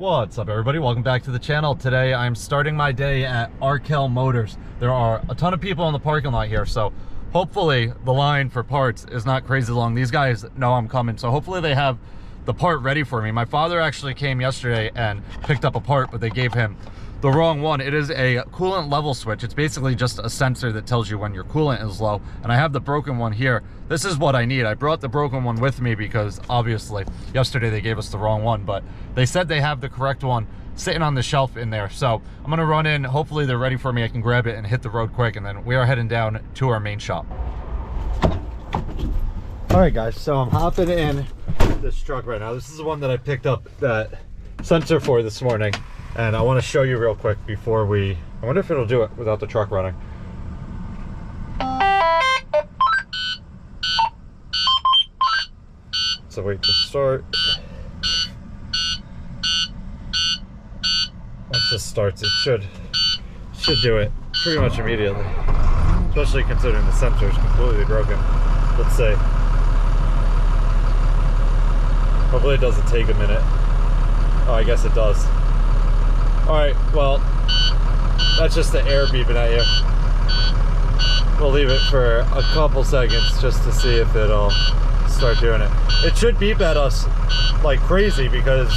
What's up, everybody? Welcome back to the channel. Today I'm starting my day at Arkell Motors. There are a ton of people in the parking lot here, so hopefully the line for parts is not crazy long. These guys know I'm coming, so hopefully they have the part ready for me. My father actually came yesterday and picked up a part, but they gave him the wrong one. It is a coolant level switch. It's basically just a sensor that tells you when your coolant is low, and I have the broken one here. This is what I need. I brought the broken one with me because obviously yesterday they gave us the wrong one, but they said they have the correct one sitting on the shelf in there. So I'm gonna run in, hopefully they're ready for me, I can grab it and hit the road quick, and then we are heading down to our main shop. All right guys, so I'm hopping in this truck right now. This is the one that I picked up that sensor for this morning, and I want to show you real quick before I wonder if it'll do it without the truck running. So wait to start. Once this starts, it should do it pretty much immediately, especially considering the sensor is completely broken. Let's see. Hopefully it doesn't take a minute. Oh, I guess it does. Alright, well, that's just the air beeping at you. We'll leave it for a couple seconds just to see if it'll start doing it. It should beep at us like crazy because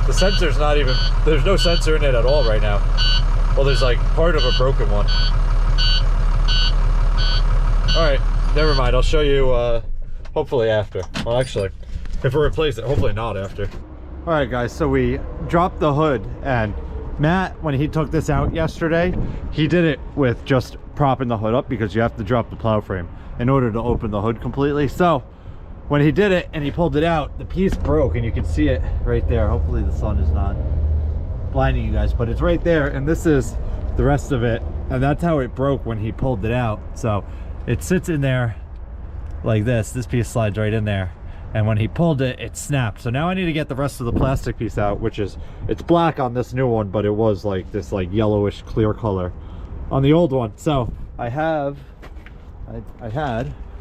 the sensor's not even, there's no sensor in it at all right now. Well, there's like part of a broken one. Alright, never mind. I'll show you hopefully after. Well, actually, if we replace it, hopefully not after. All right guys, so we dropped the hood, and Matt, when he took this out yesterday, he did it with just propping the hood up because you have to drop the plow frame in order to open the hood completely. So when he did it and he pulled it out, the piece broke, and you can see it right there. Hopefully the sun is not blinding you guys, but it's right there, and this is the rest of it, and that's how it broke when he pulled it out. So it sits in there like this piece slides right in there, and when he pulled it, it snapped. So now I need to get the rest of the plastic piece out, which is, it's black on this new one, but it was like this like yellowish clear color on the old one. So I had,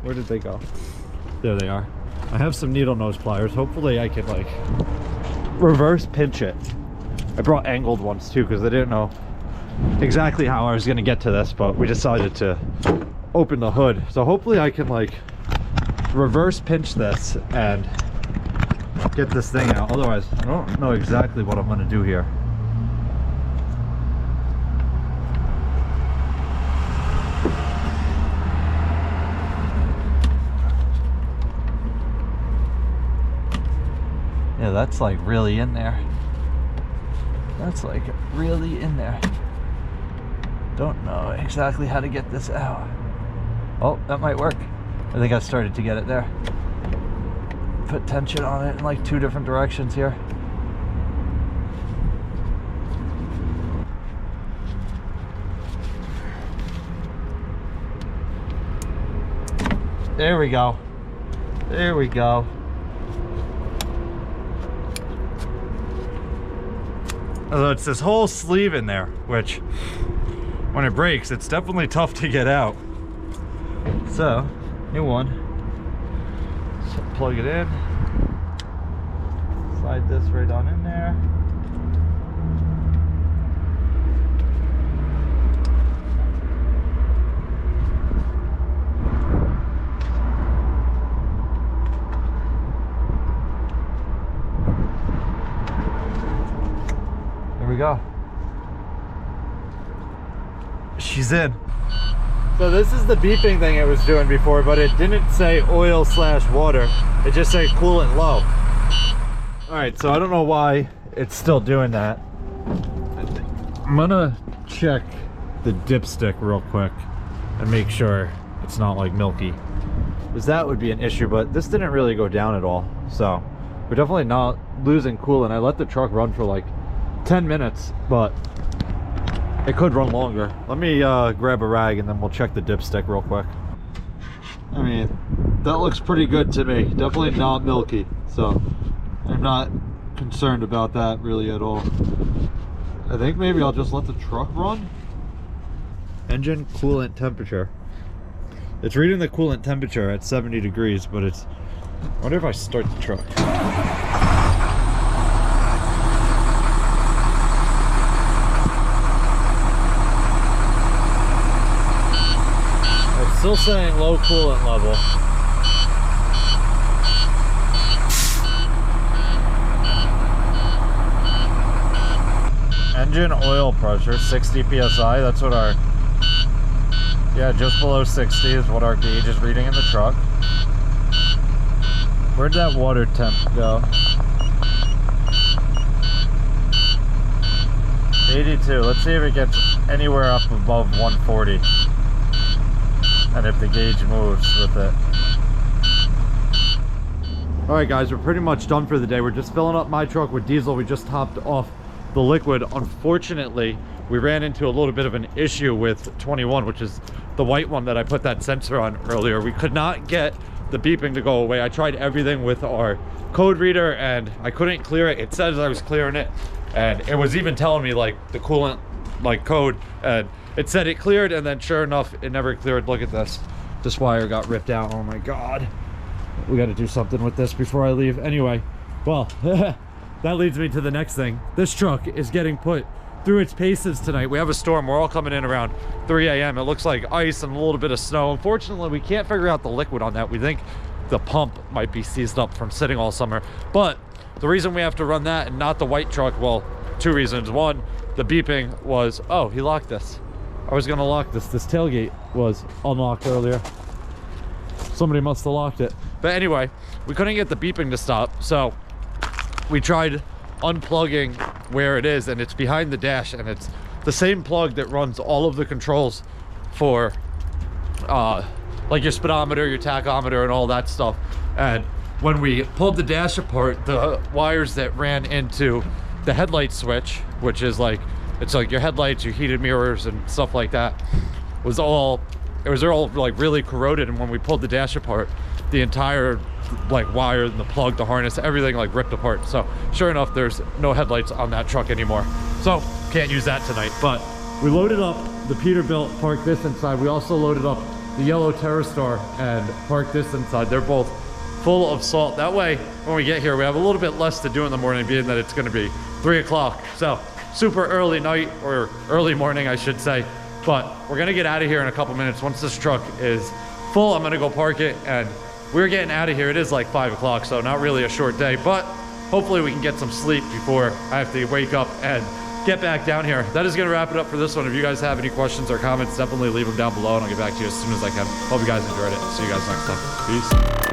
where did they go? There they are. I have some needle nose pliers. Hopefully I can like reverse pinch it. I brought angled ones too because I didn't know exactly how I was gonna get to this, but we decided to open the hood. So hopefully I can like reverse pinch this and get this thing out. Otherwise, I don't know exactly what I'm gonna do here. Yeah, that's like really in there. That's like really in there. Don't know exactly how to get this out. Oh, that might work. I think I started to get it there. Put tension on it in like 2 different directions here. There we go. There we go. Although it's this whole sleeve in there, which when it breaks, it's definitely tough to get out. So, new one. So plug it in. Slide this right on in there. There we go. She's in. So this is the beeping thing it was doing before, but it didn't say oil/water. It just said coolant low. All right, so I don't know why it's still doing that. I'm gonna check the dipstick real quick and make sure it's not like milky, because that would be an issue, but this didn't really go down at all. So we're definitely not losing coolant. I let the truck run for like 10 minutes, but it could run longer. Let me grab a rag and then we'll check the dipstick real quick. I mean, that looks pretty good to me. Definitely not milky, so I'm not concerned about that really at all. I think maybe I'll just let the truck run. Engine coolant temperature. It's reading the coolant temperature at 70 degrees, but it's... I wonder if I start the truck. still saying low coolant level. Engine oil pressure, 60 psi. That's what our, yeah, just below 60 is what our gauge is reading in the truck. Where'd that water temp go? 82. Let's see if it gets anywhere up above 140. And if the gauge moves with it. Alright guys, we're pretty much done for the day. We're just filling up my truck with diesel. We just topped off the liquid. Unfortunately, we ran into a little bit of an issue with 21, which is the white one that I put that sensor on earlier. We could not get the beeping to go away. I tried everything with our code reader and I couldn't clear it. It says I was clearing it, and it was even telling me like the coolant like code, and it said it cleared, and then sure enough it never cleared. Look at this. This wire got ripped out. Oh my god, we got to do something with this before I leave. Anyway, well, that leads me to the next thing. This truck is getting put through its paces tonight. We have a storm. We're all coming in around 3 a.m. It looks like ice and a little bit of snow. Unfortunately, we can't figure out the liquid on that. We think the pump might be seized up from sitting all summer. But the reason we have to run that and not the white truck, well, two reasons. One, the beeping was, oh, he locked this. I was gonna lock this. This tailgate was unlocked earlier. Somebody must have locked it. But anyway, we couldn't get the beeping to stop, so we tried unplugging where it is, and it's behind the dash, and it's the same plug that runs all of the controls for like your speedometer, your tachometer, and all that stuff. And when we pulled the dash apart, the wires that ran into the headlight switch, which is like, it's like your headlights, your heated mirrors and stuff like that, was all like really corroded. And when we pulled the dash apart, the entire like wire and the plug, the harness, everything like ripped apart. So sure enough, there's no headlights on that truck anymore, so can't use that tonight. But we loaded up the Peterbilt, parked this inside. We also loaded up the yellow TerraStar and parked this inside. They're both full of salt. That way when we get here, we have a little bit less to do in the morning, being that it's going to be 3 o'clock. So super early night, or early morning I should say. But we're going to get out of here in a couple minutes. Once this truck is full, I'm going to go park it, and we're getting out of here. It is like 5 o'clock, so not really a short day, but hopefully we can get some sleep before I have to wake up and get back down here. That is going to wrap it up for this one. If you guys have any questions or comments, definitely leave them down below, and I'll get back to you as soon as I can. Hope you guys enjoyed it. See you guys next time. Peace.